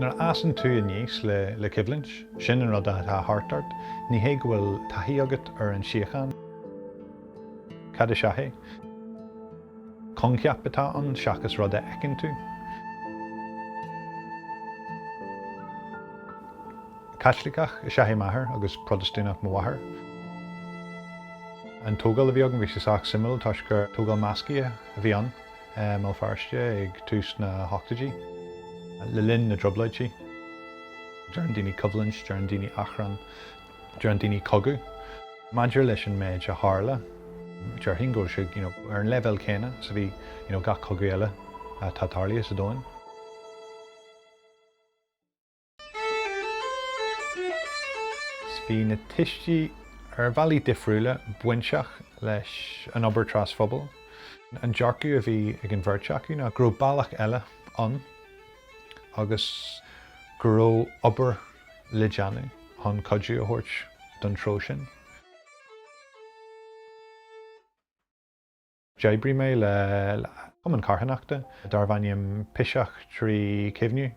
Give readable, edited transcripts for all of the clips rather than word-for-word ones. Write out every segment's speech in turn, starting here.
Nar asan tú a níos le cibhlint, sin an rud a hartart, ní hé go bhfuil taithí agat ar an síocháin. Cad is seathé. Conceap atá an seachas rud a ecinn tú. Cathlicach is seathé maithair agus Protestantach mo wathair. An tógal a bhí agam bhí sé sach simil tá gur tógal masci a bhí an Bhéal Feirste ag tús na hochtaidí. Le linn na droblaidtí. Dearan daoine coblins, dearan daoine achran, dearan daoine cogu. Maidir leis an méid a tharla. Dear hingó sé ar an level céine, sa bhí gach cogu eile tá tarlaí sa dúinn. Bhí na tistí ar bhealaí difriúla buinseach leis an obair tras phobal. An dearcú a bhí ag an bhirteachú ná gro bailach eile an agus gro obair le deanú chun codú a thuirt don tro sin. Deibrí mé le chuman carthanachta dar bhainneam piseach trí cibhniú.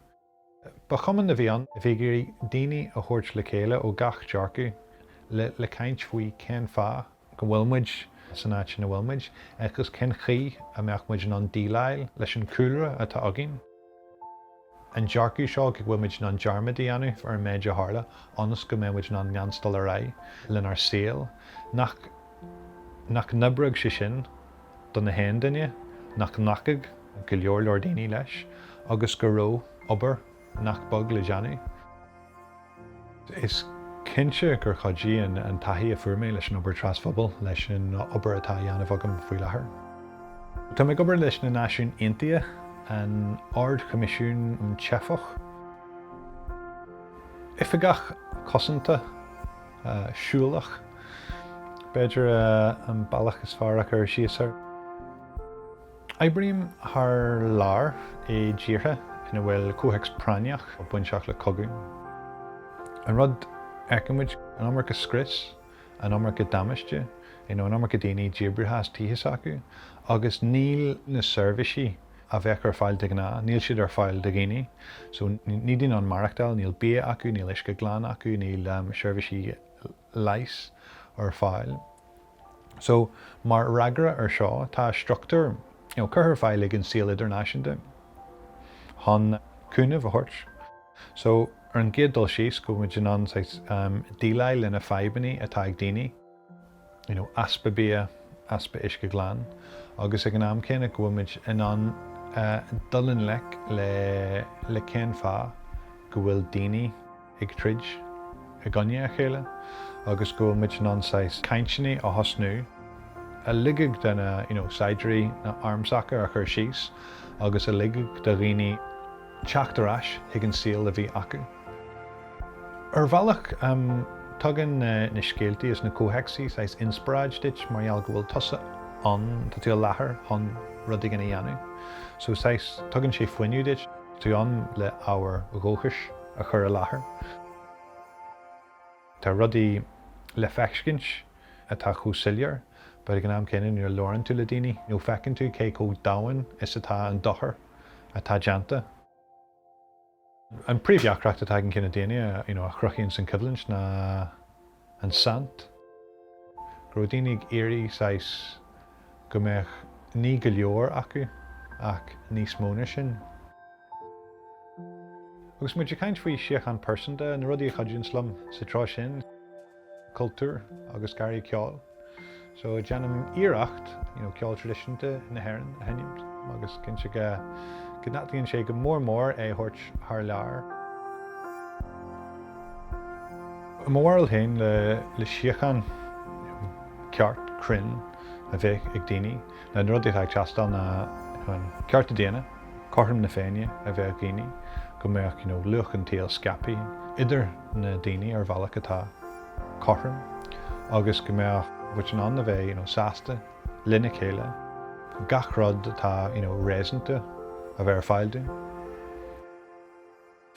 Ba chuman a bhí an, bhí gurí daoine a thuirt le chéile ó gach dearcú le caint faoi cén fá go bhfuil muid san áit sin na bhfuil muid agus cén chi a meach muid an díleil leis an cúlra atá agin. An dearcú seo go bhfuil muid an dearmadaí anú ar an méid a tharla, anas go mé muid an neanstal a rá len ar saoil nach nabrug sé sin don na héin duine nach nachig go leor leor daoine leis agus go ró obair nach bog le deanú. Is cinse gur chodí an taithí a fuairmé leis an obair tras phobal leis an obair atá dhéanamh agam faoi láthair. Tá mé obair leis na Náisiúin Aontaithe an ard comisiún an tseafach. Oifigeach Cosanta, siúlach, beidir an bailach is fearach ar síosar. Aibríam thar lár é ddíortha ina bhfuil cóthaics prainneach ó buinseach le cogu. An rud eicimid an amar go scris, an amar go dameiste, an amar go daoine díobrithe títhas acu, agus níl na serviceí a bheith ar fáil de ghné, níl siad ar fáil de ghine. So ní dín an marachtáil, níl bí acu, níl isce glán acu, níl serviceí leis ar fáil. So mar ragra ar seo tá struchtúr chuthar fáil ag an síl Idirnáisiúnta chun cúnamh a thuirt. So ar an gcéad dul síos go muid an díleil lena feibanní atá ag daoine, aspa bí, aspa isce glán, agus ag an am céine go muid in an dulin le cén fá go bhfuil daoine ag trid i gcoinne a chéile, agus go muid an cainteanna a thosnú a ligigh den saidirí na armsacha a chur síos, agus a ligigh de riine teachtarás ag an síl a bhí acu. Ar bhealach tugann na scéaltaí is na cóthaicsí sais inspiráid dit marall go bhfuil tusa an tá tú láthair chun rudaí gna dhéanú. So sais tugann sé foiinniú dit tú an le ábhar ghóchais a chur a láthair. Tá rudaí le feiccint atá chúsillar, ba ag an am céine nuair leorann tú le daoine, nó feicinn tú cé có dúinn is atá an dochar atá deanta. An príomhheachreacht atá an cinenne daine a chruchaíonn san cibhlint na an sant. Gro daoine ag éirí sais go mbeadh ní go leor acu ach ní smóna sin. Agus muid caint faoi síocháin persanta na rudaí a chuideann slum sa trá sin, cultúr agus garí ceáil. So deanam iarracht, ceáil tradiisiúnta na hÉireann a hainnimt, agus cinse go nathaíonn sé go mór é thuirt thar lear. Móril hain le síocháin ceart chun a bheith ag daoine, na rudaí ag teastáil na ceart a déana, carthaim na féine a bheith ag daoine, go mbeadh luach an taobh scapaí idir na daoine ar bhealach atá carthaim, agus go mbeadh bhuiit an a bheith sásta, linn chéile, gach rud atá réasanta a bheith ar fáil dún.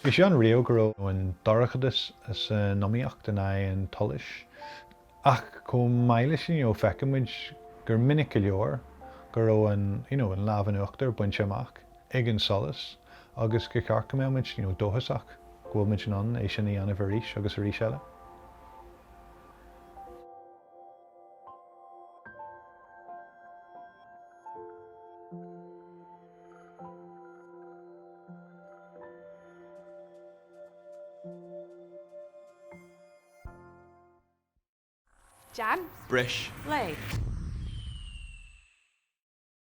Bhí sé an riamh go raibh an dorchadas is nóíocht in an tolis, ach go maiile sin feicimiid gur minic go leor go raibh an labhair nuachtar buinte amach ag an solas, agus go cearcha mé muid dóthasach go muid an é sin í anamh arís agus arís eile. Jan? Brish. Lei?